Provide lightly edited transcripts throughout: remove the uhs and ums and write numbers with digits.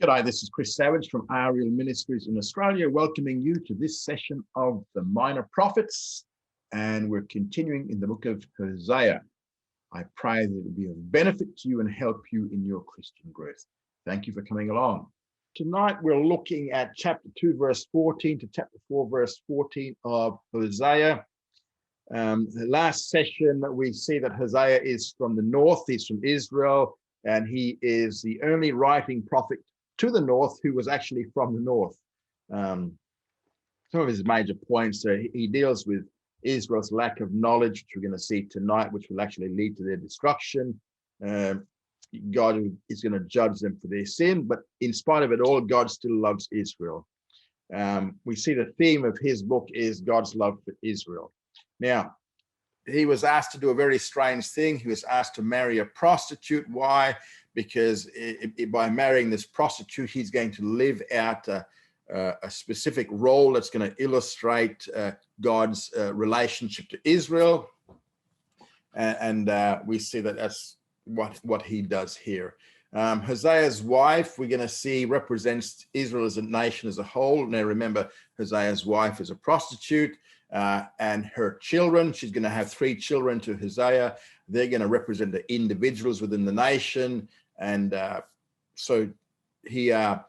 G'day, this is Chris Savage from Ariel Ministries in Australia, welcoming you to this session of the Minor Prophets, and we're continuing in the book of Hosea. I pray that it will be of benefit to you and help you in your Christian growth. Thank you for coming along. Tonight we're looking at chapter 2, verse 14 to chapter 4, verse 14 of Hosea. The last session we see that Hosea is from the north, he's from Israel, and he is the only writing prophet to the north who was actually from the north. Some of his major points, he deals with Israel's lack of knowledge, which we're going to see tonight, which will actually lead to their destruction. God is going to judge them for their sin, but in spite of it all, God still loves Israel. We see the theme of his book is God's love for Israel. Now, he was asked to do a very strange thing. He was asked to marry a prostitute. Why? Because by marrying this prostitute, he's going to live out a specific role that's going to illustrate God's relationship to Israel. And we see that that's what he does here. Hosea's wife, we're going to see, represents Israel as a nation as a whole. Now, remember, Hosea's wife is a prostitute. And her children, she's going to have 3 children to Hosea. They're going to represent the individuals within the nation. And so Hosea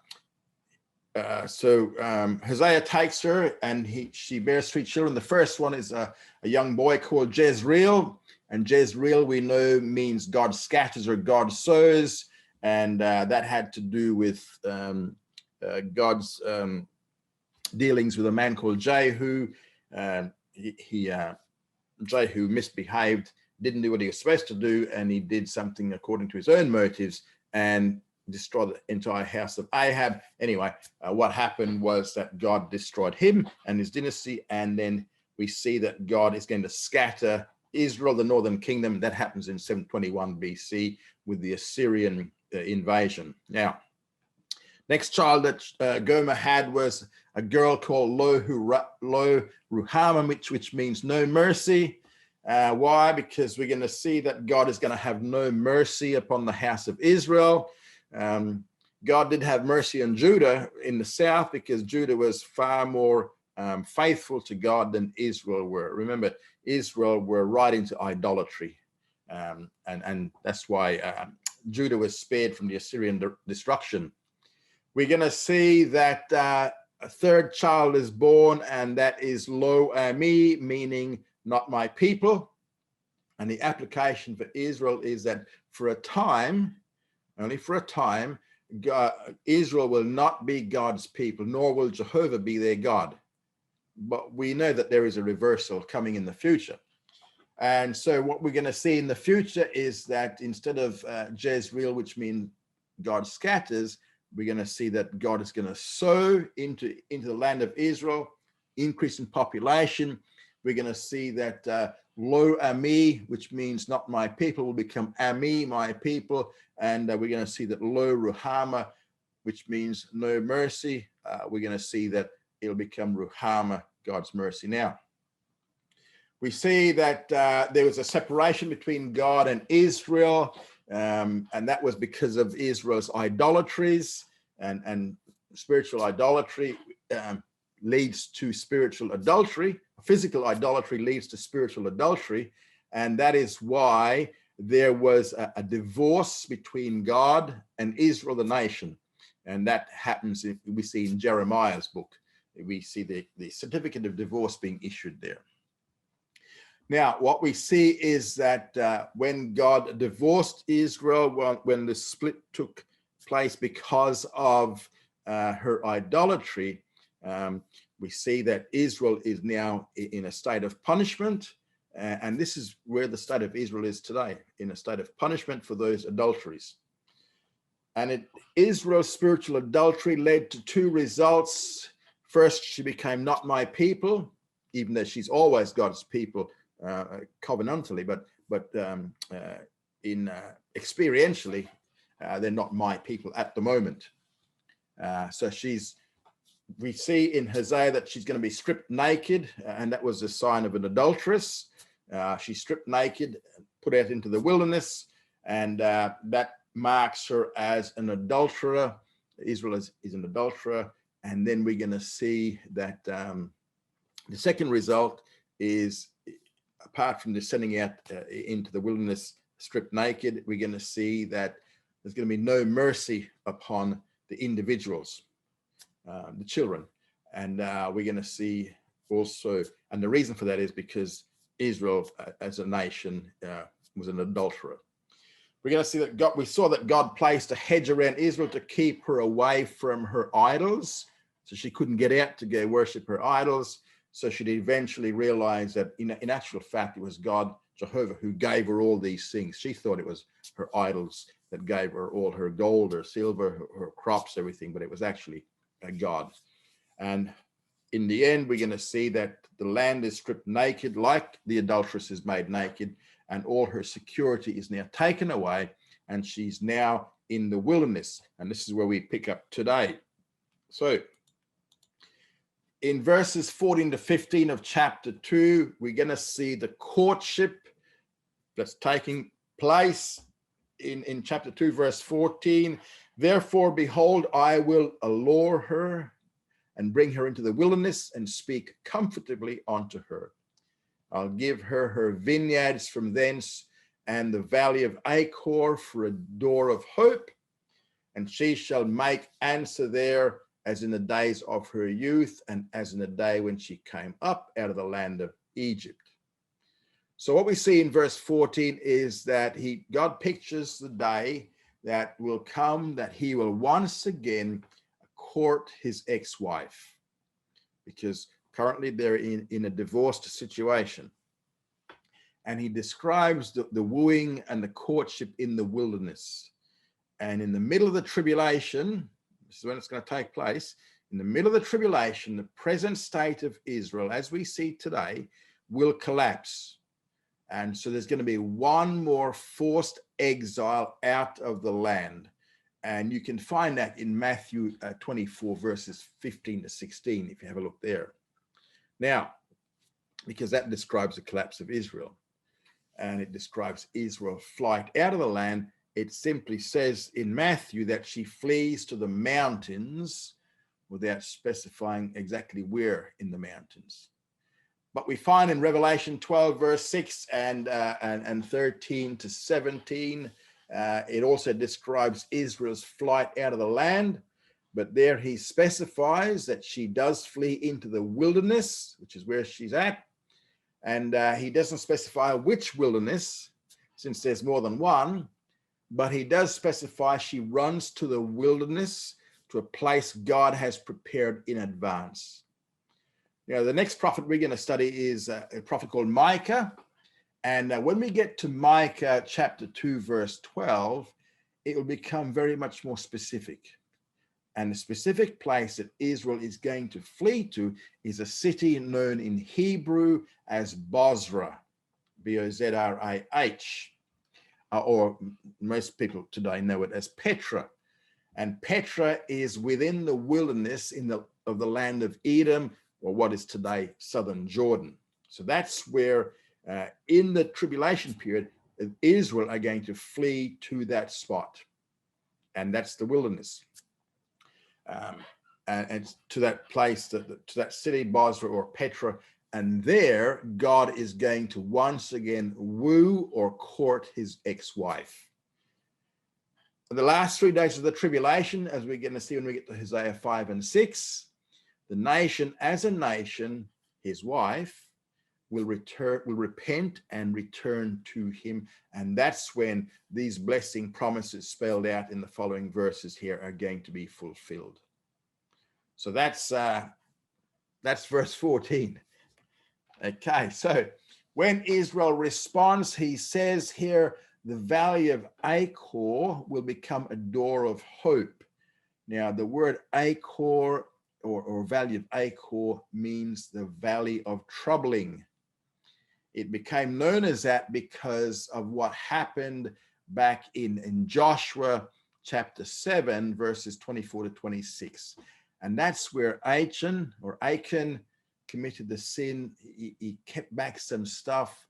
takes her, and she bears 3 children. The first one is a young boy called Jezreel. And Jezreel, we know, means God scatters or God sows. And that had to do with God's dealings with a man called Jehu. Jehu misbehaved, didn't do what he was supposed to do, and he did something according to his own motives and destroyed the entire house of Ahab. Anyway, what happened was that God destroyed him and his dynasty, and then we see that God is going to scatter Israel, the northern kingdom. That happens in 721 BC with the Assyrian invasion. Now, next child that Gomer had was a girl called Lo Ruhamah, which means no mercy. Why? Because we're going to see that God is going to have no mercy upon the house of Israel. God did have mercy on Judah in the south because Judah was far more faithful to God than Israel were. Remember, Israel were right into idolatry. And that's why Judah was spared from the Assyrian destruction. We're going to see that a 3rd child is born, and that is Lo Ami, meaning not my people. And the application for Israel is that for a time, only for a time, Israel will not be God's people, nor will Jehovah be their God. But we know that there is a reversal coming in the future. And so what we're going to see in the future is that instead of Jezreel, which means God scatters, we're going to see that God is going to sow into the land of Israel, increase in population. We're going to see that Lo Ami, which means not my people, will become Ami, my people. And we're going to see that Lo Ruhamah, which means no mercy. We're going to see that it'll become Ruhamah, God's mercy. Now, we see that there was a separation between God and Israel. And that was because of Israel's idolatries, and spiritual idolatry leads to spiritual adultery. Physical idolatry leads to spiritual adultery. And that is why there was a divorce between God and Israel, the nation. And that happens, we see in Jeremiah's book. We see the certificate of divorce being issued there. Now, what we see is that when God divorced Israel, when the split took place because of her idolatry, we see that Israel is now in a state of punishment. And this is where the state of Israel is today, in a state of punishment for those adulteries. And Israel's spiritual adultery led to 2 results. First, she became not my people, even though she's always God's people, covenantally, but experientially, they're not my people at the moment. So we see in Hosea that she's going to be stripped naked, and that was a sign of an adulteress. She's stripped naked, put out into the wilderness, and that marks her as an adulterer. Israel is an adulterer. And then we're going to see that the second result is, apart from the sending out into the wilderness stripped naked, we're going to see that there's going to be no mercy upon the individuals, the children. And we're going to see also, and the reason for that is because Israel as a nation was an adulterer. We're going to see that we saw that God placed a hedge around Israel to keep her away from her idols, so she couldn't get out to go worship her idols. So she'd eventually realize that in actual fact, it was God, Jehovah, who gave her all these things. She thought it was her idols that gave her all her gold, her silver, her crops, everything, but it was actually God. And in the end, we're going to see that the land is stripped naked, like the adulteress is made naked, and all her security is now taken away, and she's now in the wilderness. And this is where we pick up today. So in verses 14 to 15 of chapter 2, we're going to see the courtship that's taking place in chapter 2, verse 14. Therefore, behold, I will allure her and bring her into the wilderness and speak comfortably unto her. I'll give her her vineyards from thence and the valley of Achor for a door of hope, and she shall make answer there as in the days of her youth and as in the day when she came up out of the land of Egypt. So what we see in verse 14 is that God pictures the day that will come, that he will once again court his ex-wife, because currently they're in a divorced situation. And he describes the wooing and the courtship in the wilderness. And in the middle of the tribulation, this is when it's going to take place, in the middle of the tribulation, the present state of Israel, as we see today, will collapse. And so there's going to be one more forced exile out of the land. And you can find that in Matthew 24, verses 15 to 16, if you have a look there. Now, because that describes the collapse of Israel, and it describes Israel's flight out of the land, it simply says in Matthew that she flees to the mountains without specifying exactly where in the mountains. But we find in Revelation 12, verse 6 and 13 to 17, it also describes Israel's flight out of the land. But there he specifies that she does flee into the wilderness, which is where she's at. And he doesn't specify which wilderness, since there's more than one. But he does specify she runs to the wilderness, to a place God has prepared in advance. You know, the next prophet we're going to study is a prophet called Micah. And when we get to Micah chapter 2, verse 12, it will become very much more specific. And the specific place that Israel is going to flee to is a city known in Hebrew as Bozrah, B-O-Z-R-A-H, or most people today know it as Petra. And Petra is within the wilderness of the land of Edom, or what is today southern Jordan. So that's where in the tribulation period, Israel are going to flee to that spot. And that's the wilderness. And to that place, to that city, Bozrah or Petra. And there, God is going to once again woo or court his ex-wife. In the last 3 days of the tribulation, as we're going to see when we get to Hosea 5 and 6, the nation as a nation, his wife, will repent and return to him. And that's when these blessing promises spelled out in the following verses here are going to be fulfilled. So that's verse 14. Okay, so when Israel responds, he says here, the valley of Achor will become a door of hope. Now, the word Achor or valley of Achor means the valley of troubling. It became known as that because of what happened back in Joshua chapter 7, verses 24 to 26. And that's where Achan committed the sin. He kept back some stuff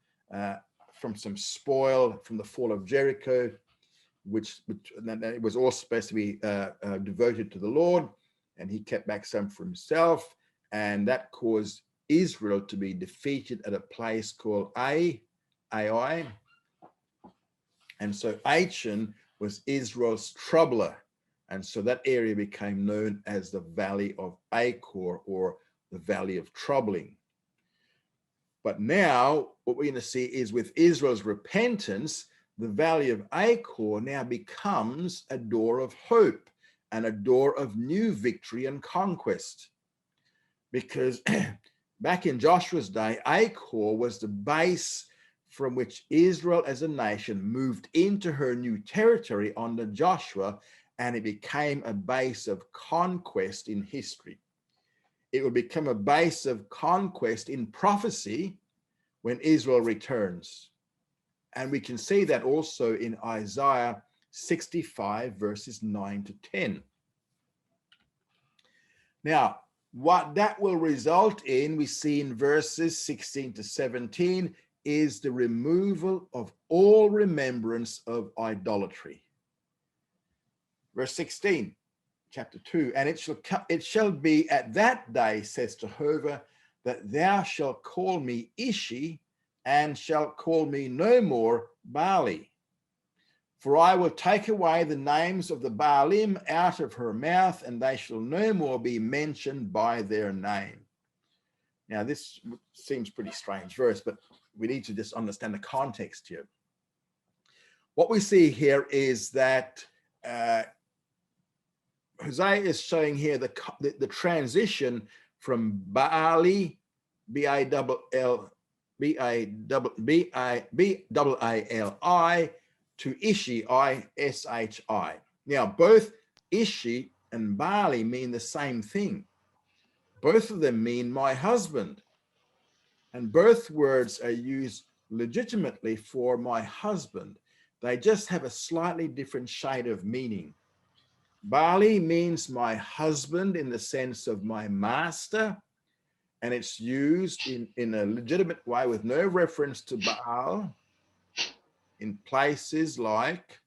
from some spoil from the fall of Jericho. which it was all supposed to be devoted to the Lord, and he kept back some for himself, and that caused Israel to be defeated at a place called Ai. And so Achan was Israel's troubler. And so that area became known as the Valley of Achor, or the Valley of Troubling. But now what we're going to see is with Israel's repentance, the Valley of Achor now becomes a door of hope and a door of new victory and conquest. Because back in Joshua's day, Achor was the base from which Israel as a nation moved into her new territory under Joshua, and it became a base of conquest in history. It will become a base of conquest in prophecy when Israel returns. And we can see that also in Isaiah 65, verses 9 to 10. Now, what that will result in, we see in verses 16 to 17, is the removal of all remembrance of idolatry. Verse 16, chapter 2, and it shall be at that day, says Jehovah, that thou shalt call me Ishi, and shalt call me no more Baali. For I will take away the names of the Baalim out of her mouth, and they shall no more be mentioned by their name. Now, this seems pretty strange verse, but we need to just understand the context here. What we see here is that Hosea is showing here the transition from Baali, B-A-L-I, to Ishi, I-S-H-I. Now, both Ishi and Baali mean the same thing. Both of them mean my husband. And both words are used legitimately for my husband. They just have a slightly different shade of meaning. Baali means my husband in the sense of my master, and it's used in a legitimate way with no reference to Baal in places like,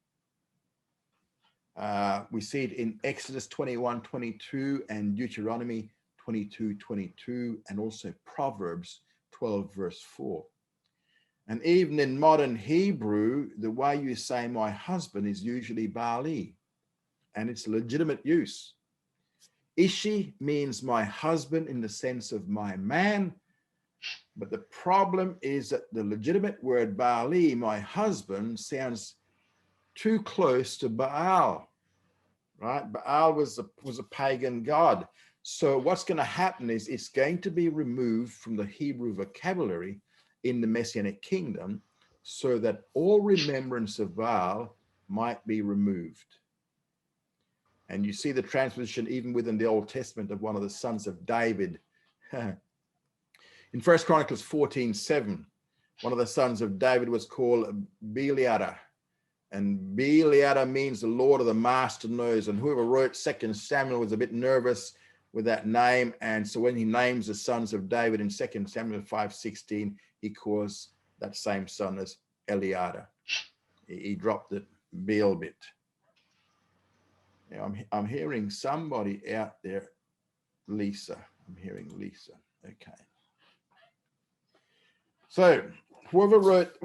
we see it in Exodus 21:22 and Deuteronomy 22:22, and also Proverbs 12, verse 4. And even in modern Hebrew, the way you say my husband is usually Baali, and it's legitimate use. Ishi means my husband in the sense of my man, but the problem is that the legitimate word Baali, my husband, sounds too close to Baal, right? Baal was a pagan god. So what's going to happen is it's going to be removed from the Hebrew vocabulary in the Messianic kingdom so that all remembrance of Baal might be removed. And you see the transposition even within the Old Testament of one of the sons of David. In 1 Chronicles 14:7, one of the sons of David was called Beliada. And Beliada means the Lord of the Master knows. And whoever wrote 2 Samuel was a bit nervous with that name. And so when he names the sons of David in 2 Samuel 5:16, he calls that same son as Eliada. He dropped the Beel bit. Now, I'm hearing somebody out there, Lisa. I'm hearing Lisa. Okay. So whoever wrote,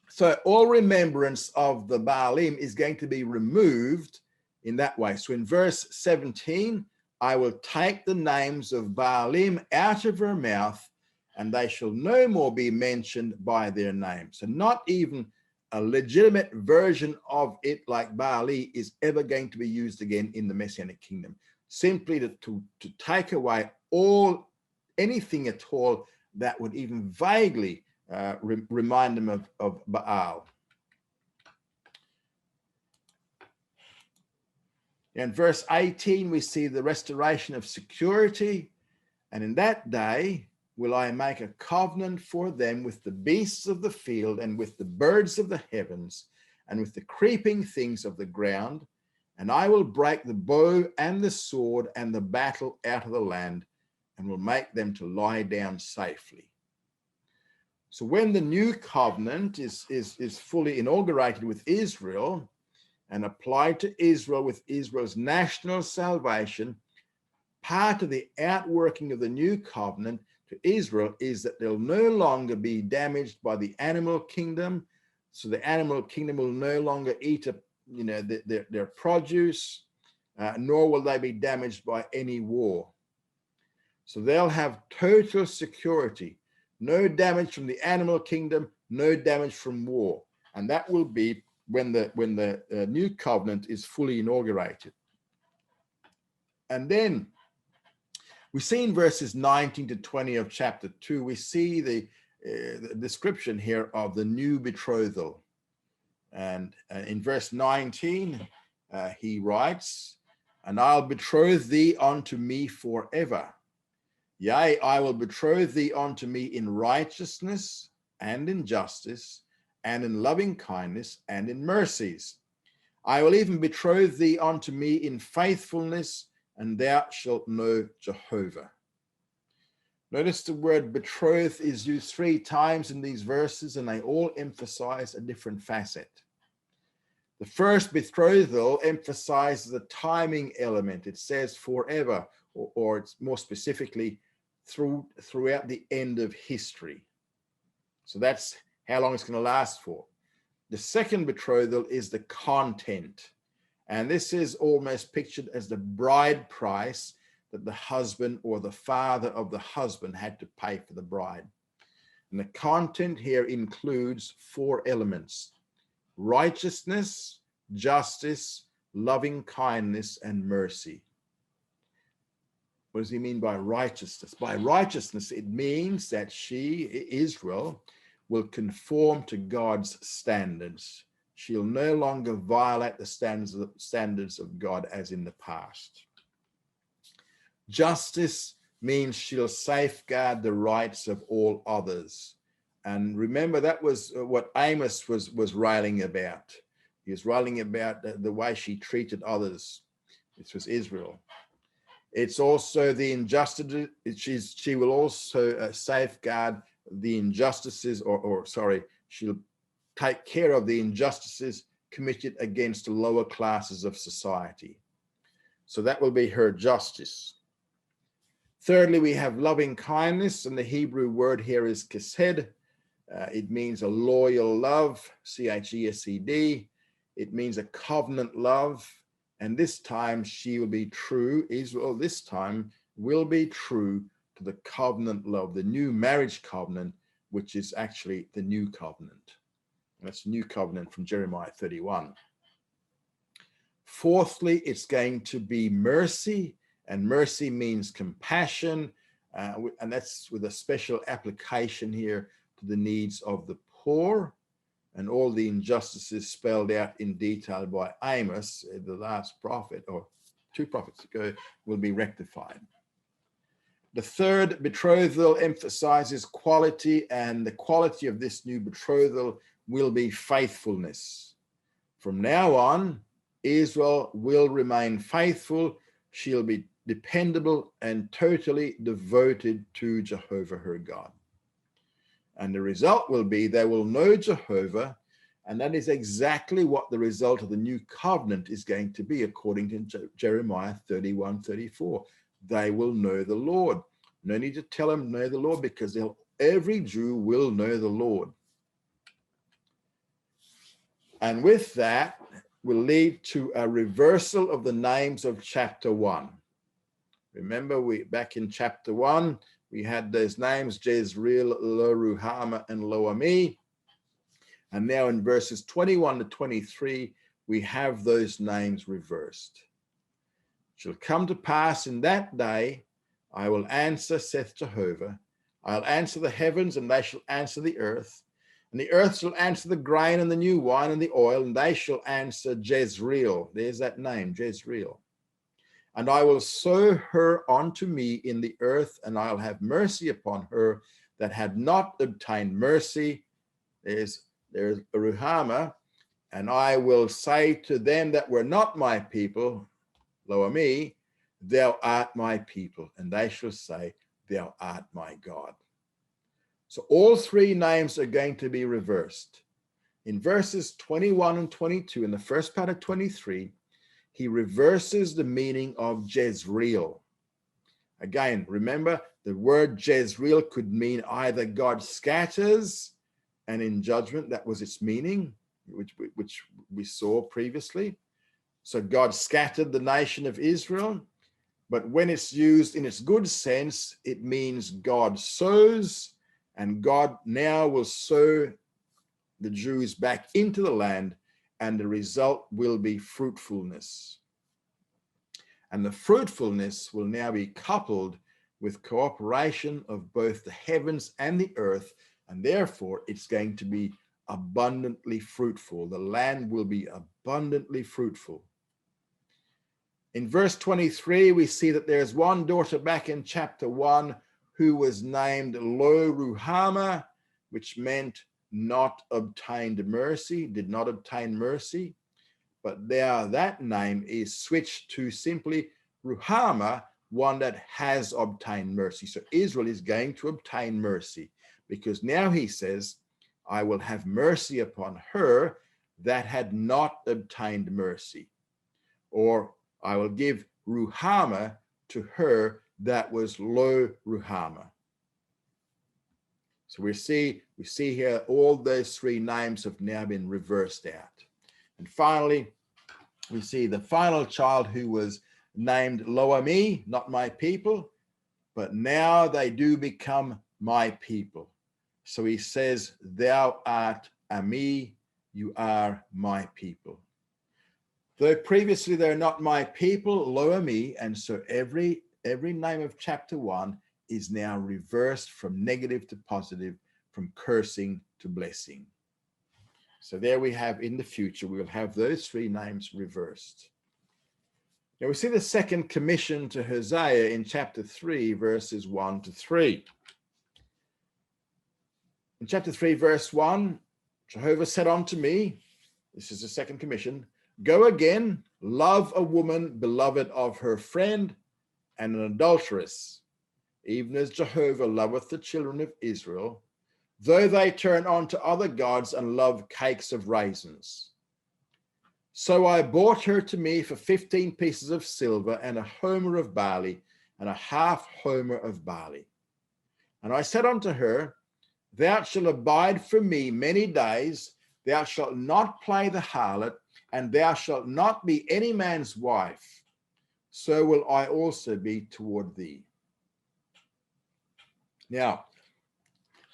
So all remembrance of the Baalim is going to be removed in that way. So in verse 17, I will take the names of Baalim out of her mouth, and they shall no more be mentioned by their name. So not even a legitimate version of it like Baali is ever going to be used again in the Messianic kingdom. Simply to take away anything at all that would even vaguely remind them of Baal. In verse 18, we see the restoration of security. And in that day will I make a covenant for them with the beasts of the field and with the birds of the heavens and with the creeping things of the ground. And I will break the bow and the sword and the battle out of the land and will make them to lie down safely. So when the new covenant is fully inaugurated with Israel and applied to Israel with Israel's national salvation, part of the outworking of the new covenant to Israel is that they'll no longer be damaged by the animal kingdom. So the animal kingdom will no longer eat up, their produce, nor will they be damaged by any war. So they'll have total security, no damage from the animal kingdom, no damage from war, and that will be when the new covenant is fully inaugurated. And then we see in verses 19 to 20 of chapter 2, we see the description here of the new betrothal. And in verse 19, he writes, "And I'll betroth thee unto me forever. Yea, I will betroth thee unto me in righteousness and in justice and in loving kindness and in mercies. I will even betroth thee unto me in faithfulness, and thou shalt know Jehovah." Notice the word betroth is used 3 times in these verses, and they all emphasize a different facet. The first betrothal emphasizes the timing element. It says forever, or it's more specifically throughout the end of history. So that's how long it's going to last for. The second betrothal is the content. And this is almost pictured as the bride price that the husband or the father of the husband had to pay for the bride. And the content here includes 4 elements: righteousness, justice, loving kindness, and mercy. What does he mean by righteousness? By righteousness, it means that Israel, will conform to God's standards. She'll no longer violate the standards of God as in the past. Justice means she'll safeguard the rights of all others. And remember, that was what Amos was railing about. He was railing about the way she treated others. This was Israel. It's also the injustice. She will also safeguard the injustices, she'll take care of the injustices committed against the lower classes of society. So that will be her justice. Thirdly, we have loving kindness, and the Hebrew word here is chesed. It means a loyal love, chesed. It means a covenant love, and this time she will be true. Israel this time will be true to the covenant love, the new marriage covenant, which is actually the new covenant. That's new covenant from Jeremiah 31. Fourthly, it's going to be mercy, and mercy means compassion, and that's with a special application here to the needs of the poor, and all the injustices spelled out in detail by Amos, the last prophet, or 2 prophets ago, will be rectified. The third betrothal emphasizes quality, and the quality of this new betrothal will be faithfulness. From now on, Israel will remain faithful. She'll be dependable and totally devoted to Jehovah her God. And the result will be they will know Jehovah, and that is exactly what the result of the new covenant is going to be, according to Jeremiah 31:34. They will know the Lord. No need to tell them know the Lord, because every Jew will know the Lord. And with that will lead to a reversal of the names of chapter 1. Remember, back in chapter 1, we had those names, Jezreel, Lo-Ruhamah, and Lo-Ami. And now in verses 21 to 23, we have those names reversed. It shall come to pass in that day, I will answer, saith Jehovah. I'll answer the heavens, and they shall answer the earth. And the earth shall answer the grain and the new wine and the oil, and they shall answer Jezreel. There's that name, Jezreel. And I will sow her unto me in the earth, and I'll have mercy upon her that had not obtained mercy. There's Ruhamah. And I will say to them that were not my people, Lo-Ami, thou art my people, and they shall say, thou art my God. So all three names are going to be reversed. In verses 21 and 22, in the first part of 23, he reverses the meaning of Jezreel. Again, remember, the word Jezreel could mean either God scatters, and in judgment, that was its meaning, which we saw previously. So God scattered the nation of Israel, but when it's used in its good sense, it means God sows, and God now will sow the Jews back into the land, and the result will be fruitfulness. And the fruitfulness will now be coupled with cooperation of both the heavens and the earth, and therefore it's going to be abundantly fruitful. The land will be abundantly fruitful. In verse 23, we see that there's one daughter back in chapter 1 who was named Lo Ruhamah, which meant not obtained mercy, did not obtain mercy. But now that name is switched to simply Ruhamah, one that has obtained mercy. So Israel is going to obtain mercy, because now he says, I will have mercy upon her that had not obtained mercy. Or I will give Ruhamah to her that was Lo Ruhamah. So we see here all those three names have now been reversed out. And finally, we see the final child who was named Lo-Ami, not my people, but now they do become my people. So he says, thou art Ami, you are my people. Though previously they're not my people, Lo-Ami, and so every name of chapter 1 is now reversed from negative to positive, from cursing to blessing. So there we have, in the future, we will have those three names reversed. Now we see the second commission to Hosea in chapter 3, verses 1 to 3. In chapter 3, verse 1, Jehovah said unto me, this is the second commission, go again, love a woman beloved of her friend, and an adulteress, even as Jehovah loveth the children of Israel, though they turn on to other gods and love cakes of raisins. So I bought her to me for 15 pieces of silver, and a homer of barley, and a half homer of barley. And I said unto her, thou shalt abide for me many days, thou shalt not play the harlot, and thou shalt not be any man's wife. So will I also be toward thee. Now,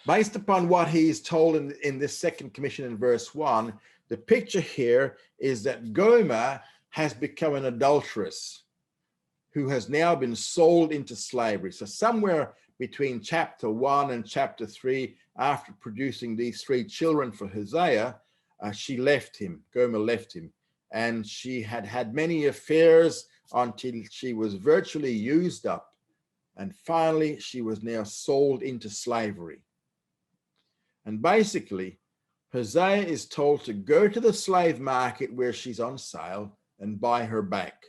based upon what he is told in this second commission in verse 1, the picture here is that Gomer has become an adulteress who has now been sold into slavery. So somewhere between chapter 1 and chapter 3, after producing these three children for Hosea, she left him. Gomer left him. And she had had many affairs until she was virtually used up. And finally, she was now sold into slavery. And basically, Hosea is told to go to the slave market where she's on sale and buy her back.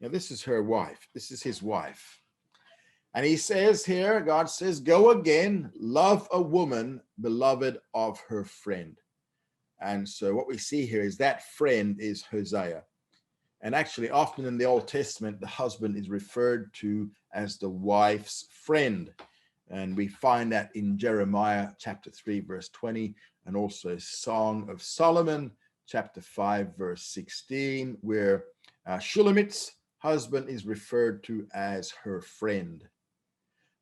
Now, this is her wife. This is his wife. And he says here, God says, go again, love a woman beloved of her friend. And so what we see here is that friend is Hosea. And actually, often in the Old Testament, the husband is referred to as the wife's friend. And we find that in Jeremiah chapter 3, verse 20, and also Song of Solomon, chapter 5, verse 16, where Shulamit's husband is referred to as her friend.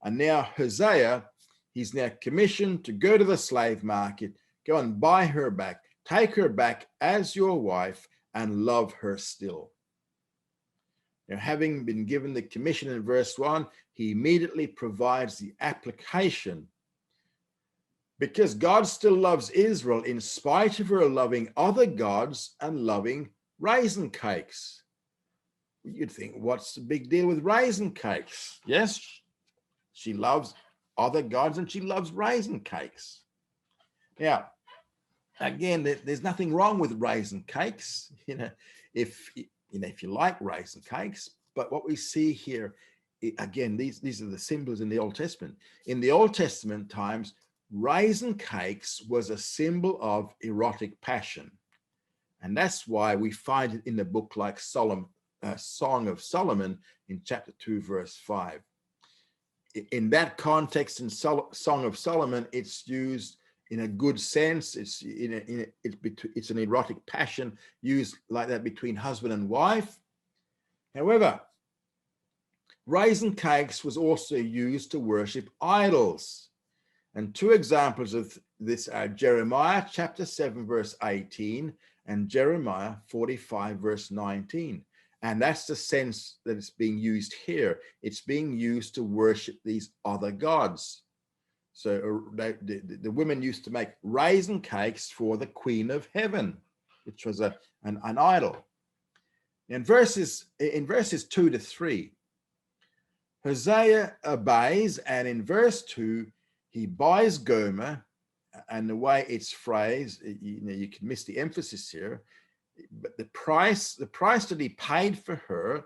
And now Hosea, he's now commissioned to go to the slave market, go and buy her back, take her back as your wife, and love her still. Now, having been given the commission in verse 1, he immediately provides the application. Because God still loves Israel in spite of her loving other gods and loving raisin cakes. You'd think, what's the big deal with raisin cakes? Yes, she loves other gods and she loves raisin cakes. Now, again, there's nothing wrong with raisin cakes, if you like raisin cakes. But what we see here, again, these are the symbols in the Old Testament. In the Old Testament times, raisin cakes was a symbol of erotic passion. And that's why we find it in the book like Song of Solomon in chapter 2, verse 5. In that context, in Song of Solomon, it's used in a good sense. It's an erotic passion used like that between husband and wife. However, raisin cakes was also used to worship idols. And two examples of this are Jeremiah chapter 7, verse 18 and Jeremiah 45, verse 19. And that's the sense that it's being used here. It's being used to worship these other gods. So the women used to make raisin cakes for the Queen of Heaven, which was an idol. In verses 2 to 3, Hosea obeys, and in verse 2, he buys Gomer, and the way it's phrased, you can miss the emphasis here, but the price that he paid for her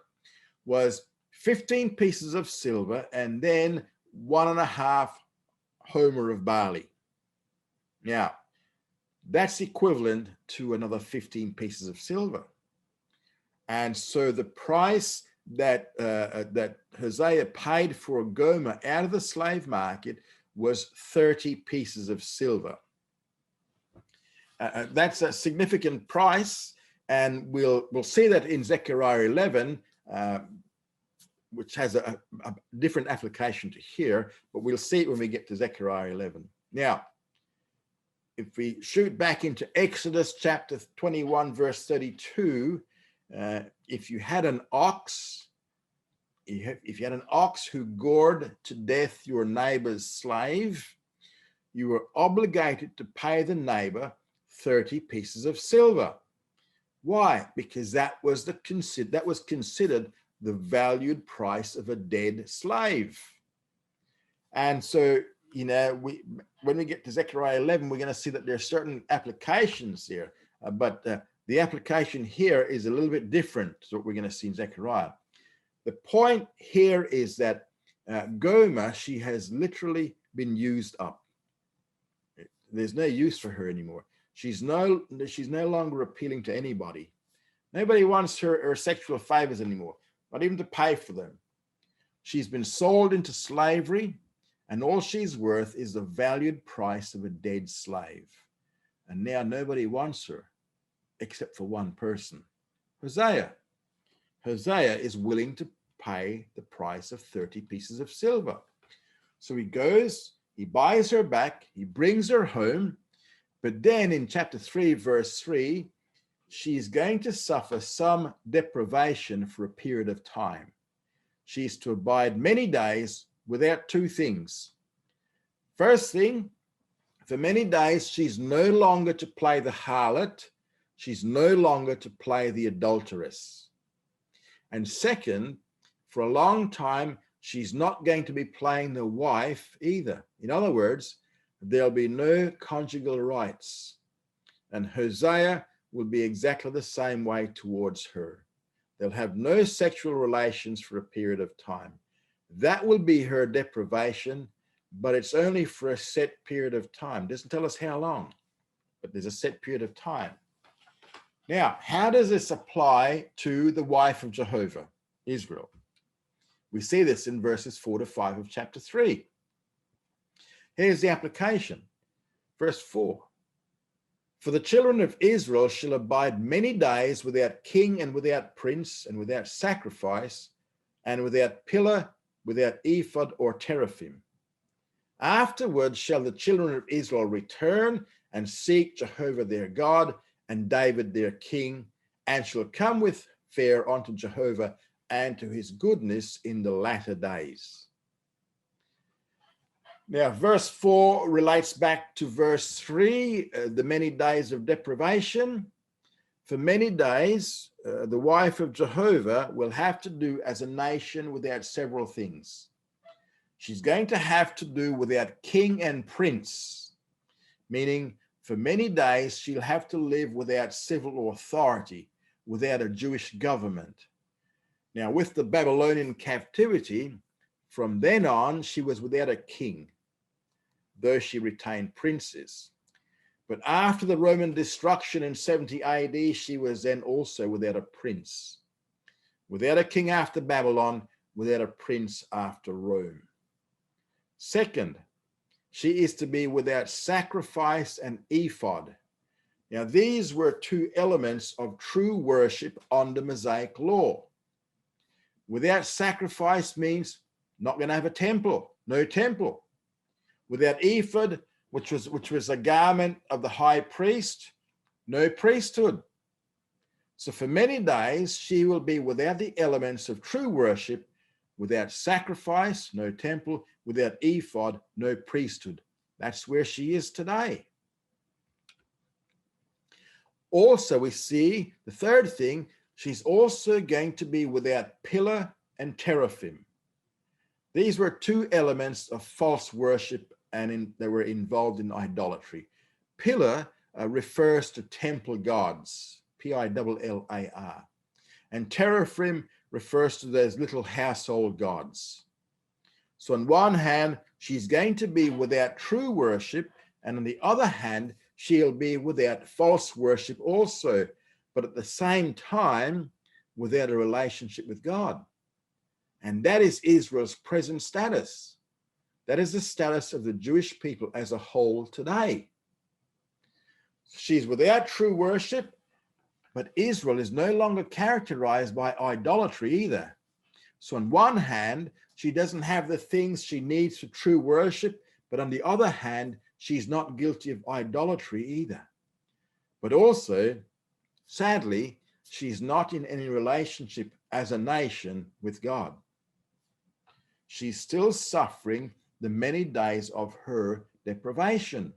was 15 pieces of silver and then 1.5 homer of barley. Now, that's equivalent to another 15 pieces of silver. And so the price that Hosea paid for Gomer out of the slave market was 30 pieces of silver. That's a significant price, and we'll see that in Zechariah 11, which has a different application to here, but we'll see it when we get to Zechariah 11. Now, if we shoot back into Exodus chapter 21, verse 32, if you had an ox, if you had an ox who gored to death your neighbor's slave, you were obligated to pay the neighbor 30 pieces of silver. Why? Because that was considered the valued price of a dead slave. And so, when we get to Zechariah 11, we're going to see that there are certain applications there, but the application here is a little bit different to what we're going to see in Zechariah. The point here is that Gomer, she has literally been used up. There's no use for her anymore. She's no longer appealing to anybody. Nobody wants her sexual favors anymore, not even to pay for them. She's been sold into slavery, and all she's worth is the valued price of a dead slave. And now nobody wants her except for one person, Hosea. Hosea is willing to pay the price of 30 pieces of silver. So he goes, he buys her back, he brings her home, but then in chapter 3, verse 3, she's going to suffer some deprivation for a period of time. She's to abide many days without two things. First thing, for many days, she's no longer to play the harlot. She's no longer to play the adulteress. And second, for a long time, she's not going to be playing the wife either. In other words, there'll be no conjugal rights. And Hosea will be exactly the same way towards her. They'll have no sexual relations for a period of time. That will be her deprivation, but it's only for a set period of time. It doesn't tell us how long, but there's a set period of time. Now, how does this apply to the wife of Jehovah, Israel? We see this in verses 4 to 5 of chapter 3. Here's the application. Verse 4. For the children of Israel shall abide many days without king and without prince and without sacrifice and without pillar, without ephod or teraphim. Afterwards shall the children of Israel return and seek Jehovah their God and David their king, and shall come with fear unto Jehovah and to his goodness in the latter days. Now, verse 4 relates back to verse 3, the many days of deprivation. For many days, the wife of Jehovah will have to do as a nation without several things. She's going to have to do without king and prince, meaning for many days she'll have to live without civil authority, without a Jewish government. Now, with the Babylonian captivity, from then on, she was without a king. though she retained princes. But after the Roman destruction in 70 AD, she was then also without a prince, without a king after Babylon, without a prince after Rome. Second, she is to be without sacrifice and ephod. Now, these were two elements of true worship under Mosaic law. Without sacrifice means not going to have a temple, no temple. Without ephod, which was a garment of the high priest, no priesthood. So for many days, she will be without the elements of true worship, without sacrifice, no temple, without ephod, no priesthood. That's where she is today. Also, we see the third thing, she's also going to be without pillar and teraphim. These were two elements of false worship and they were involved in idolatry. Pillar refers to temple gods, Pillar, and teraphim refers to those little household gods. So on one hand, she's going to be without true worship, and on the other hand, she'll be without false worship also, but at the same time, without a relationship with God. And that is Israel's present status. That is the status of the Jewish people as a whole today. She's without true worship, but Israel is no longer characterized by idolatry either. So on one hand, she doesn't have the things she needs for true worship, but on the other hand, she's not guilty of idolatry either. But also, sadly, she's not in any relationship as a nation with God. She's still suffering the many days of her deprivation.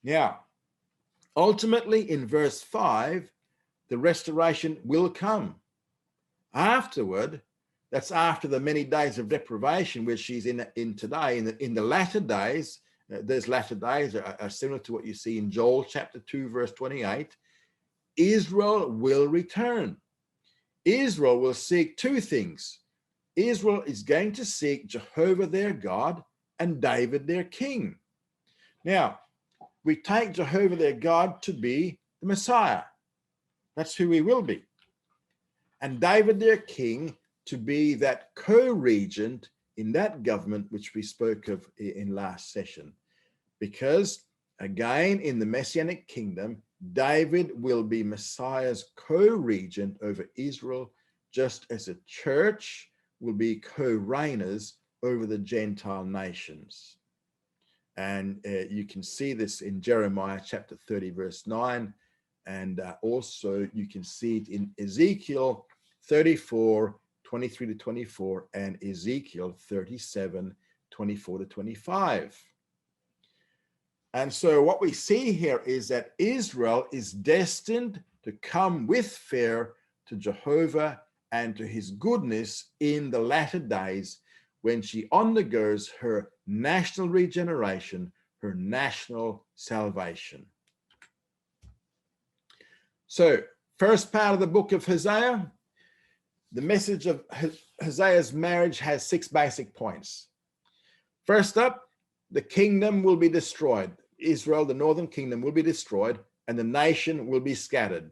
Now, ultimately in verse 5, the restoration will come. Afterward, that's after the many days of deprivation which she's in today, in the latter days, those latter days are similar to what you see in Joel chapter 2, verse 28, Israel will return. Israel will seek two things. Israel is going to seek Jehovah their God and David their king. Now, we take Jehovah their God to be the Messiah. That's who he will be. And David their king to be that co-regent in that government which we spoke of in last session. Because again, in the Messianic kingdom, David will be Messiah's co-regent over Israel, just as a church will be co-reigners over the Gentile nations. And you can see this in Jeremiah chapter 30, verse 9. And also you can see it in Ezekiel 34, 23 to 24, and Ezekiel 37, 24 to 25. And so what we see here is that Israel is destined to come with fear to Jehovah and to his goodness in the latter days when she undergoes her national regeneration, her national salvation. So, first part of the book of Hosea, the message of Hosea's marriage has 6 basic points. First up, the kingdom will be destroyed. Israel, the northern kingdom, will be destroyed, and the nation will be scattered.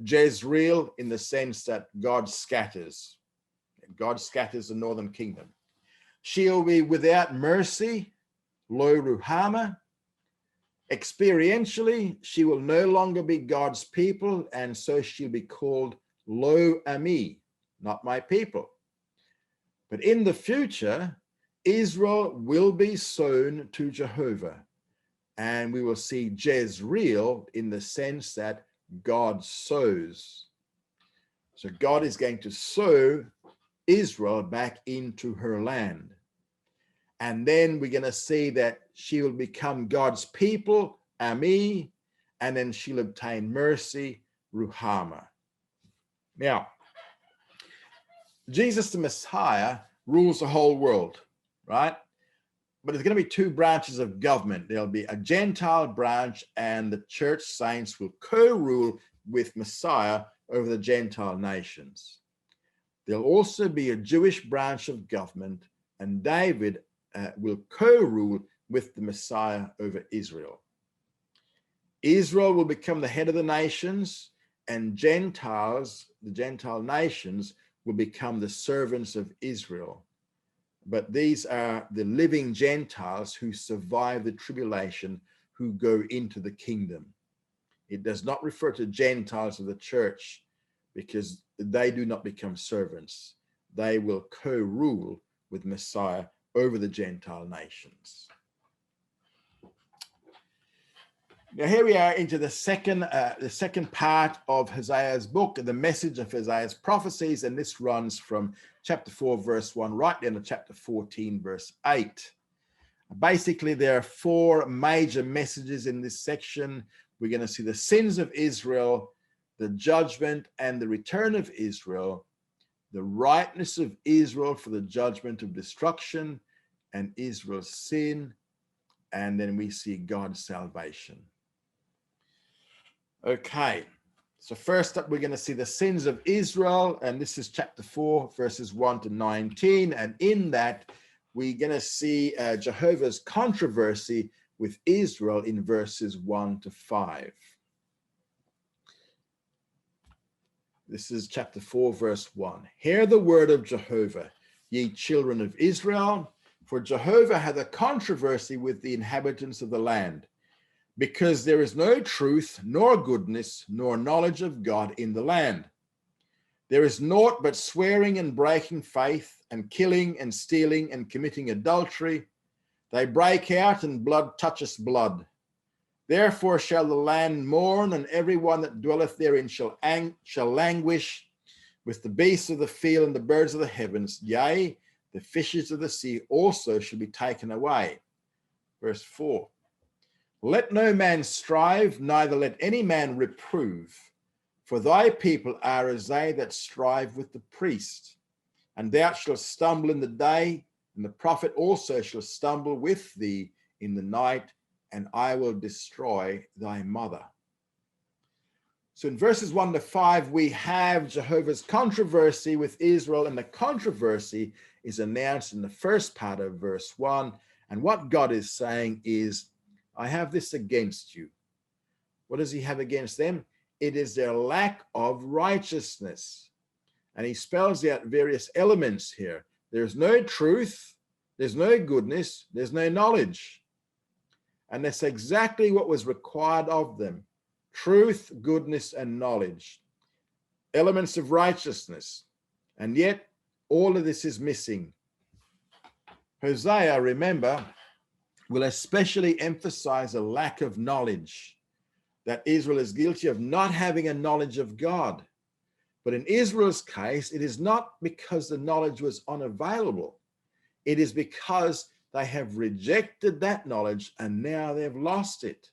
Jezreel, in the sense that God scatters. God scatters the northern kingdom. She'll be without mercy, lo ruhama. Experientially, she will no longer be God's people, and so she'll be called lo ami, not my people. But in the future, Israel will be sown to Jehovah, and we will see Jezreel in the sense that God sows. So God is going to sow Israel back into her land. And then we're going to see that she will become God's people, Ami, and then she'll obtain mercy, Ruhama. Now, Jesus the Messiah rules the whole world, right? But there's going to be 2 branches of government. There'll be a Gentile branch, and the church saints will co-rule with Messiah over the Gentile nations. There'll also be a Jewish branch of government, and David, will co-rule with the Messiah over Israel. Israel will become the head of the nations, and Gentiles, the Gentile nations, will become the servants of Israel. But these are the living Gentiles who survive the tribulation, who go into the kingdom. It does not refer to Gentiles of the church, because they do not become servants. They will co-rule with Messiah over the Gentile nations. Now here we are into the second part of Hosea's book, the message of Hosea's prophecies, and this runs from chapter 4, verse 1, right down to chapter 14, verse 8. Basically, there are four major messages in this section. We're going to see the sins of Israel, the judgment and the return of Israel, the rightness of Israel for the judgment of destruction, and Israel's sin, and then we see God's salvation. Okay, so first up, we're going to see the sins of Israel, and this is chapter 4, verses 1 to 19, and in that, we're going to see Jehovah's controversy with Israel in verses 1 to 5. This is chapter 4, verse 1. Hear the word of Jehovah, ye children of Israel, for Jehovah hath a controversy with the inhabitants of the land, because there is no truth, nor goodness, nor knowledge of God in the land. There is naught but swearing and breaking faith, and killing and stealing and committing adultery. They break out, and blood toucheth blood. Therefore shall the land mourn, and every one that dwelleth therein shall languish, with the beasts of the field and the birds of the heavens. Yea, the fishes of the sea also shall be taken away. Verse 4. Let no man strive, neither let any man reprove. For thy people are as they that strive with the priest. And thou shalt stumble in the day, and the prophet also shall stumble with thee in the night, and I will destroy thy mother. So in verses 1 to 5, we have Jehovah's controversy with Israel, and the controversy is announced in the first part of verse 1. And what God is saying is, I have this against you. What does he have against them? It is their lack of righteousness. And he spells out various elements here. There's no truth, there's no goodness, there's no knowledge. And that's exactly what was required of them. Truth, goodness, and knowledge. Elements of righteousness. And yet, all of this is missing. Hosea, remember, will especially emphasize a lack of knowledge, that Israel is guilty of not having a knowledge of God. But in Israel's case, it is not because the knowledge was unavailable. It is because they have rejected that knowledge and now they've lost it.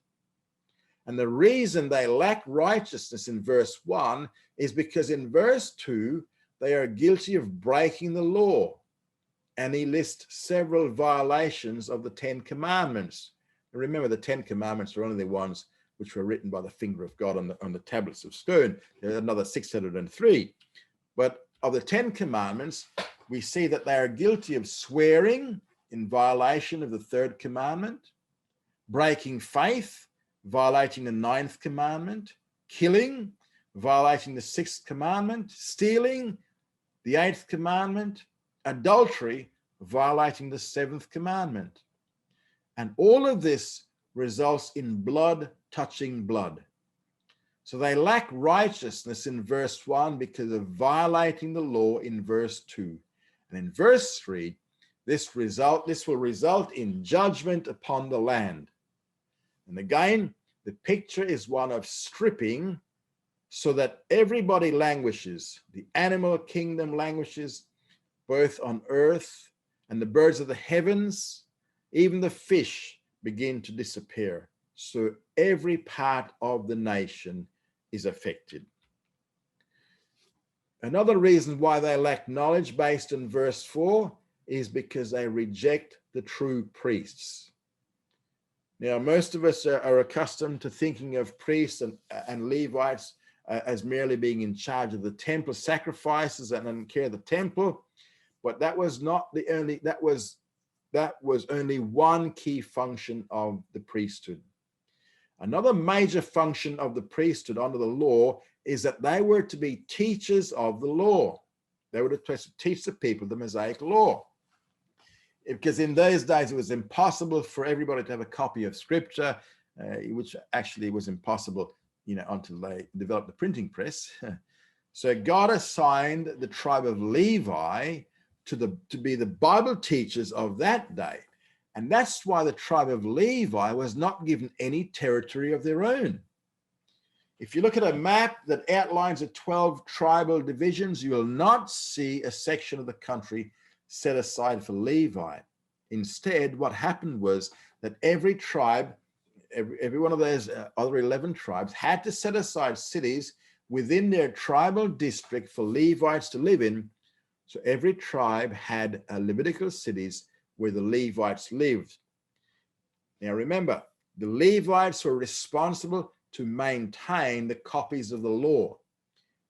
And the reason they lack righteousness in verse 1 is because in verse 2, they are guilty of breaking the law. And he lists several violations of the 10 commandments. And remember, the 10 commandments are only the ones which were written by the finger of God on the tablets of stone. There's another 603. But of the 10 commandments, we see that they are guilty of swearing in violation of the 3rd commandment, breaking faith, violating the 9th commandment, killing, violating the 6th commandment, stealing, the 8th commandment, adultery, violating the 7th commandment. And all of this results in blood touching blood. So they lack righteousness in verse 1 because of violating the law in verse 2. And in verse 3, this will result in judgment upon the land. And again, the picture is one of stripping so that everybody languishes. The animal kingdom languishes, both on earth and the birds of the heavens, even the fish begin to disappear. So every part of the nation is affected. Another reason why they lack knowledge based on verse 4 is because they reject the true priests. Now, most of us are accustomed to thinking of priests and Levites as merely being in charge of the temple sacrifices and care of the temple. But that was not the only, that was that was only one key function of the priesthood. Another major function of the priesthood under the law is that they were to be teachers of the law. They were to teach the people the Mosaic law. Because in those days, it was impossible for everybody to have a copy of Scripture, which actually was impossible, until they developed the printing press. So God assigned the tribe of Levi to be the Bible teachers of that day. And that's why the tribe of Levi was not given any territory of their own. If you look at a map that outlines the 12 tribal divisions, you will not see a section of the country set aside for Levi. Instead, what happened was that every tribe, every one of those other 11 tribes had to set aside cities within their tribal district for Levites to live in. So every tribe had Levitical cities where the Levites lived. Now remember, the Levites were responsible to maintain the copies of the law.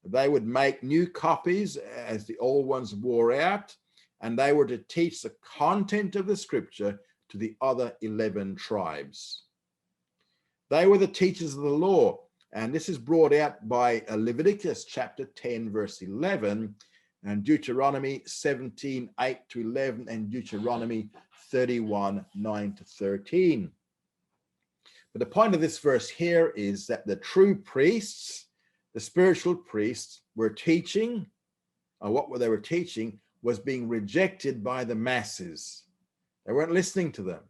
They would make new copies as the old ones wore out, and they were to teach the content of the Scripture to the other 11 tribes. They were the teachers of the law, and this is brought out by Leviticus chapter 10, verse 11, and Deuteronomy 17, 8 to 11, and Deuteronomy 31, 9 to 13. But the point of this verse here is that the true priests, the spiritual priests, were teaching, or what they were teaching was being rejected by the masses. They weren't listening to them.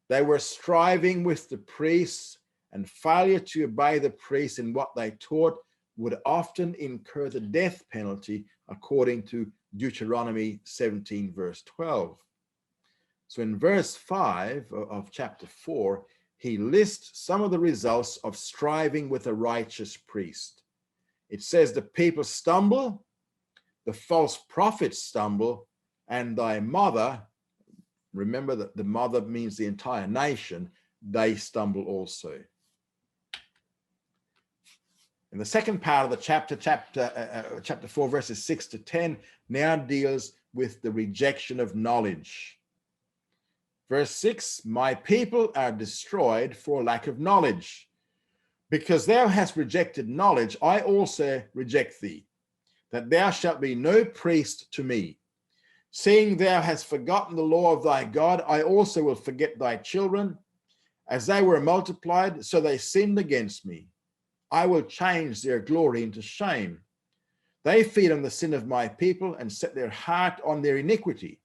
They were striving with the priests, and failure to obey the priests in what they taught would often incur the death penalty, according to Deuteronomy 17, verse 12. So in verse 5 of chapter 4, he lists some of the results of striving with a righteous priest. It says the people stumble, the false prophets stumble, and thy mother, remember that the mother means the entire nation, they stumble also. In the second part of the chapter 4, verses 6 to 10, now deals with the rejection of knowledge. Verse 6, my people are destroyed for lack of knowledge. Because thou hast rejected knowledge, I also reject thee, that thou shalt be no priest to me. Seeing thou hast forgotten the law of thy God, I also will forget thy children. As they were multiplied, so they sinned against me. I will change their glory into shame. They feed on the sin of my people and set their heart on their iniquity.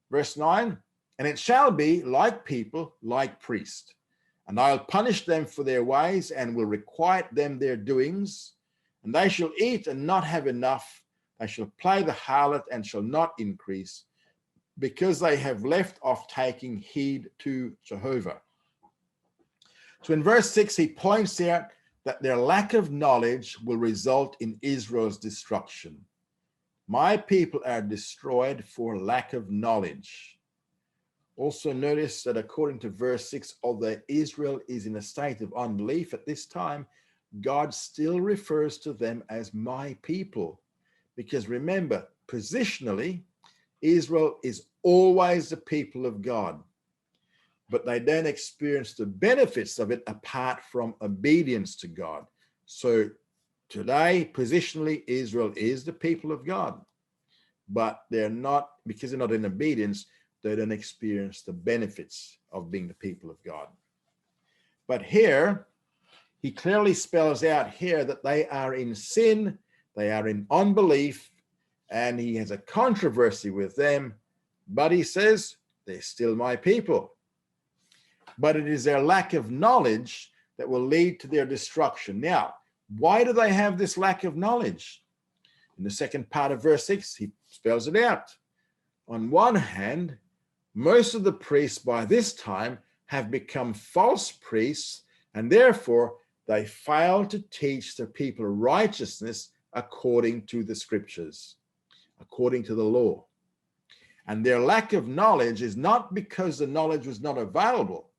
Verse 9, and it shall be like people, like priests, and I'll punish them for their ways and will requite them their doings, and they shall eat and not have enough. They shall play the harlot and shall not increase, because they have left off taking heed to Jehovah. So in verse 6, he points out that their lack of knowledge will result in Israel's destruction. My people are destroyed for lack of knowledge. Also notice that according to verse 6, although Israel is in a state of unbelief at this time, God still refers to them as my people. Because remember, positionally, Israel is always the people of God, but they don't experience the benefits of it apart from obedience to God. So today, positionally, Israel is the people of God, but they're not, because they're not in obedience, they don't experience the benefits of being the people of God. But here, he clearly spells out here that they are in sin, they are in unbelief, and he has a controversy with them, but he says, they're still my people. But it is their lack of knowledge that will lead to their destruction. Now, why do they have this lack of knowledge? In the second part of verse 6, he spells it out. On one hand, most of the priests by this time have become false priests, and therefore they fail to teach the people righteousness according to the scriptures, according to the law. And their lack of knowledge is not because the knowledge was not available,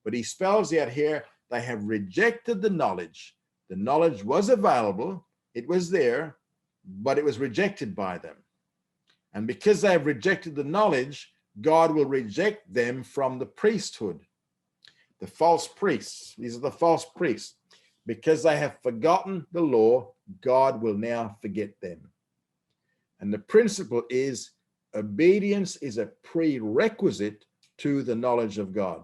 but he spells out here, they have rejected the knowledge. The knowledge was available, it was there, but it was rejected by them. And because they have rejected the knowledge, God will reject them from the priesthood. The false priests, these are the false priests. Because they have forgotten the law, God will now forget them. And the principle is obedience is a prerequisite to the knowledge of God.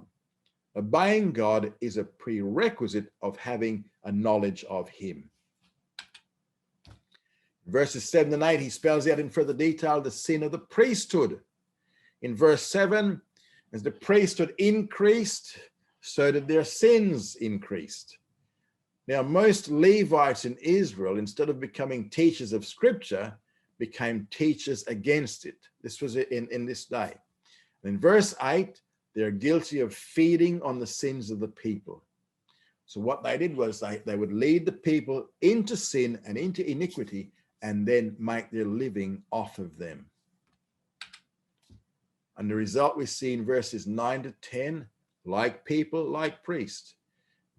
Obeying God is a prerequisite of having a knowledge of him. Verses 7 and 8, he spells out in further detail the sin of the priesthood. In verse 7, as the priesthood increased, so did their sins increased. Now, most Levites in Israel, instead of becoming teachers of scripture, became teachers against it. This was in this day. And in verse 8, they're guilty of feeding on the sins of the people. So what they did was they would lead the people into sin and into iniquity and then make their living off of them. And the result we see in verses 9 to 10, like people, like priests,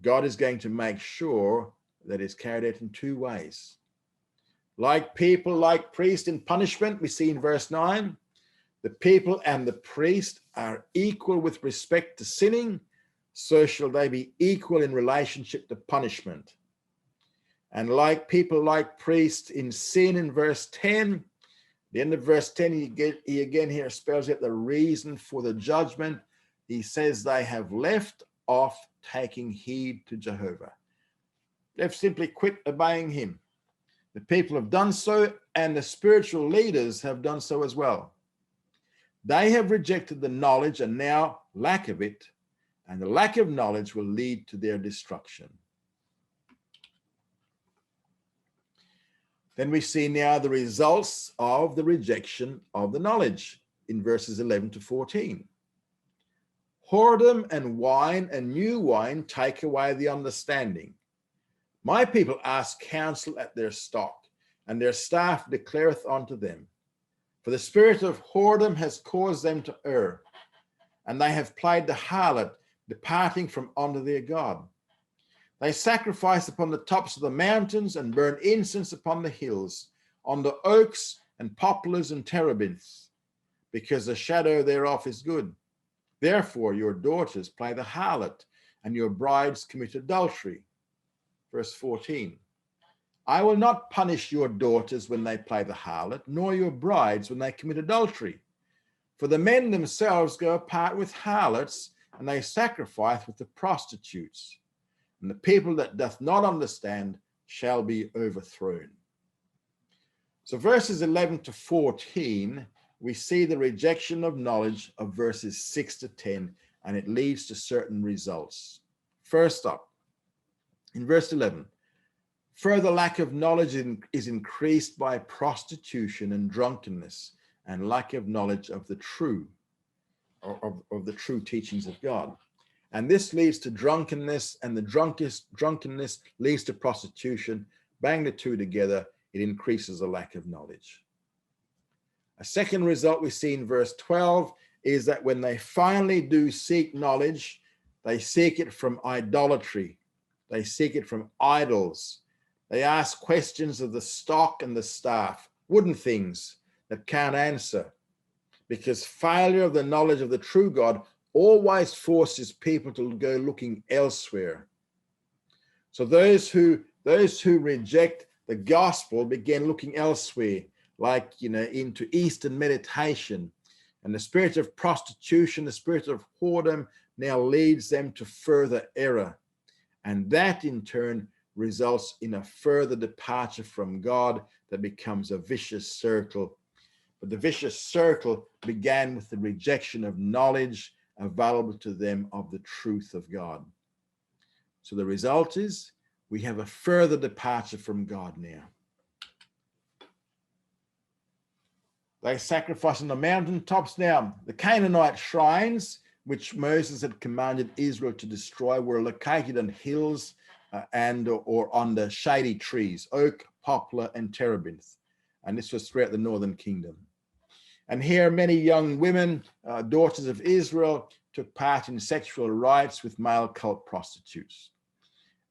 God is going to make sure that it's carried out in two ways. Like people, like priest in punishment, we see in verse 9, the people and the priest are equal with respect to sinning, so shall they be equal in relationship to punishment. And like people, like priests in sin in verse 10, the end of verse 10, he again here spells out the reason for the judgment. He says they have left off taking heed to Jehovah. They've simply quit obeying him. The people have done so, and the spiritual leaders have done so as well. They have rejected the knowledge and now lack of it, and the lack of knowledge will lead to their destruction. Then we see now the results of the rejection of the knowledge in verses 11 to 14. Whoredom and wine and new wine take away the understanding. My people ask counsel at their stock, and their staff declareth unto them. For the spirit of whoredom has caused them to err, and they have played the harlot, departing from unto their God. They sacrifice upon the tops of the mountains and burn incense upon the hills, on the oaks and poplars and terebinths, because the shadow thereof is good. Therefore your daughters play the harlot, and your brides commit adultery. Verse 14. I will not punish your daughters when they play the harlot, nor your brides when they commit adultery. For the men themselves go apart with harlots, and they sacrifice with the prostitutes. And the people that doth not understand shall be overthrown. So verses 11 to 14, we see the rejection of knowledge of verses 6 to 10, and it leads to certain results. First up, in verse 11, further lack of knowledge is increased by prostitution and drunkenness, and lack of knowledge of the true, of the true teachings of God. And this leads to drunkenness, and the drunkenness leads to prostitution. Bang the two together, it increases the lack of knowledge. A second result we see in verse 12 is that when they finally do seek knowledge, they seek it from idolatry. They seek it from idols. They ask questions of the stock and the staff, wooden things that can't answer, because failure of the knowledge of the true God always forces people to go looking elsewhere. So those who reject the gospel begin looking elsewhere, like, into Eastern meditation. And the spirit of prostitution, the spirit of whoredom now leads them to further error. And that in turn results in a further departure from God that becomes a vicious circle. But the vicious circle began with the rejection of knowledge available to them of the truth of God. So the result is we have a further departure from God now. They sacrifice on the mountaintops. Now, the Canaanite shrines, which Moses had commanded Israel to destroy, were located on hills or under shady trees, oak, poplar, and terebinth. And this was throughout the northern kingdom. And here many young women, daughters of Israel, took part in sexual rites with male cult prostitutes.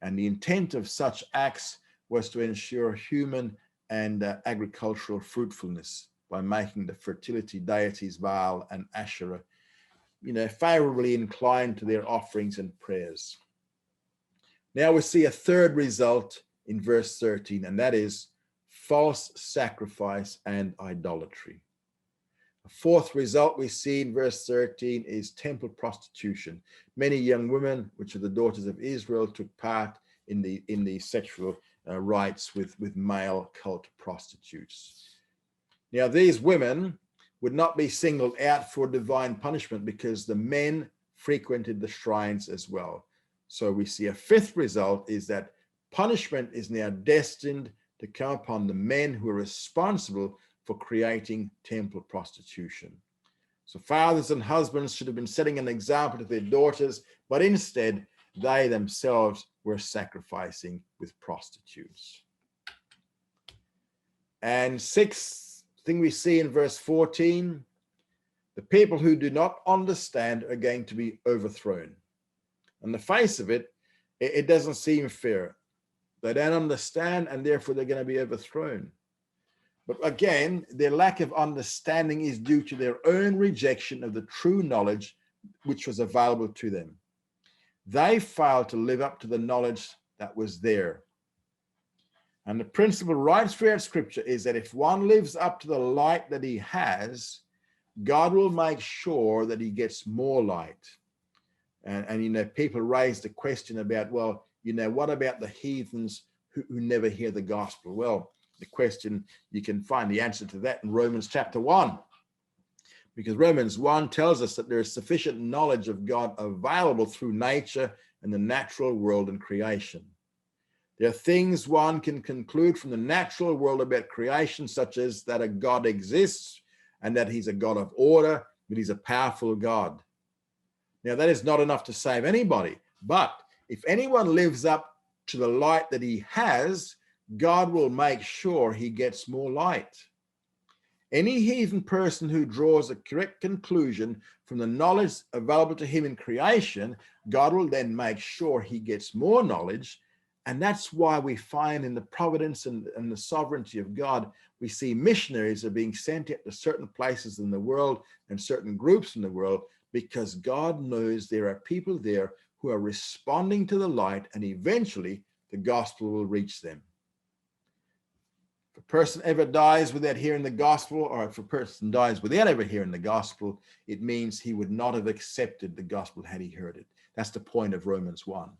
And the intent of such acts was to ensure human and agricultural fruitfulness. by making the fertility deities Baal and Asherah, favorably inclined to their offerings and prayers. Now we see a third result in verse 13, and that is false sacrifice and idolatry. A fourth result we see in verse 13 is temple prostitution. Many young women, which are the daughters of Israel, took part in the sexual rites with male cult prostitutes. Now, these women would not be singled out for divine punishment because the men frequented the shrines as well. So we see a fifth result is that punishment is now destined to come upon the men who are responsible for creating temple prostitution. So fathers and husbands should have been setting an example to their daughters, but instead they themselves were sacrificing with prostitutes. And sixth thing we see in verse 14, the people who do not understand are going to be overthrown. On the face of it, it doesn't seem fair. They don't understand, and therefore they're going to be overthrown. But again, their lack of understanding is due to their own rejection of the true knowledge which was available to them. They failed to live up to the knowledge that was there. And the principle right throughout Scripture is that if one lives up to the light that he has, God will make sure that he gets more light. And people raise the question about, well, what about the heathens who never hear the gospel? Well, the question, you can find the answer to that in Romans chapter 1. Because Romans 1 tells us that there is sufficient knowledge of God available through nature and the natural world and creation. There are things one can conclude from the natural world about creation, such as that a God exists and that he's a God of order, but he's a powerful God. Now, that is not enough to save anybody, but if anyone lives up to the light that he has, God will make sure he gets more light. Any heathen person who draws a correct conclusion from the knowledge available to him in creation, God will then make sure he gets more knowledge. And that's why we find in the providence and the sovereignty of God, we see missionaries are being sent out to certain places in the world and certain groups in the world, because God knows there are people there who are responding to the light, and eventually the gospel will reach them. If a person ever dies without hearing the gospel, or if a person dies without ever hearing the gospel, it means he would not have accepted the gospel had he heard it. That's the point of Romans 1.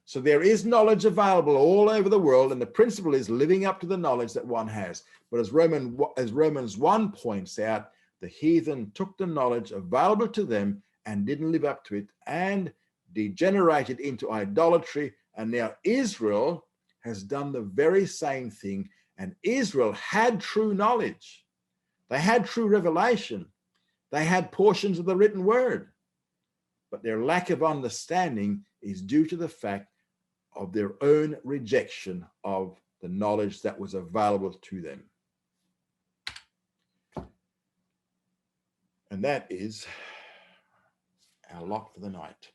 So there is knowledge available all over the world, and the principle is living up to the knowledge that one has. But as Romans 1 points out, the heathen took the knowledge available to them and didn't live up to it and degenerated into idolatry. And now Israel has done the very same thing. And Israel had true knowledge. They had true revelation. They had portions of the written word. But their lack of understanding is due to the fact of their own rejection of the knowledge that was available to them. And that is our lot for the night.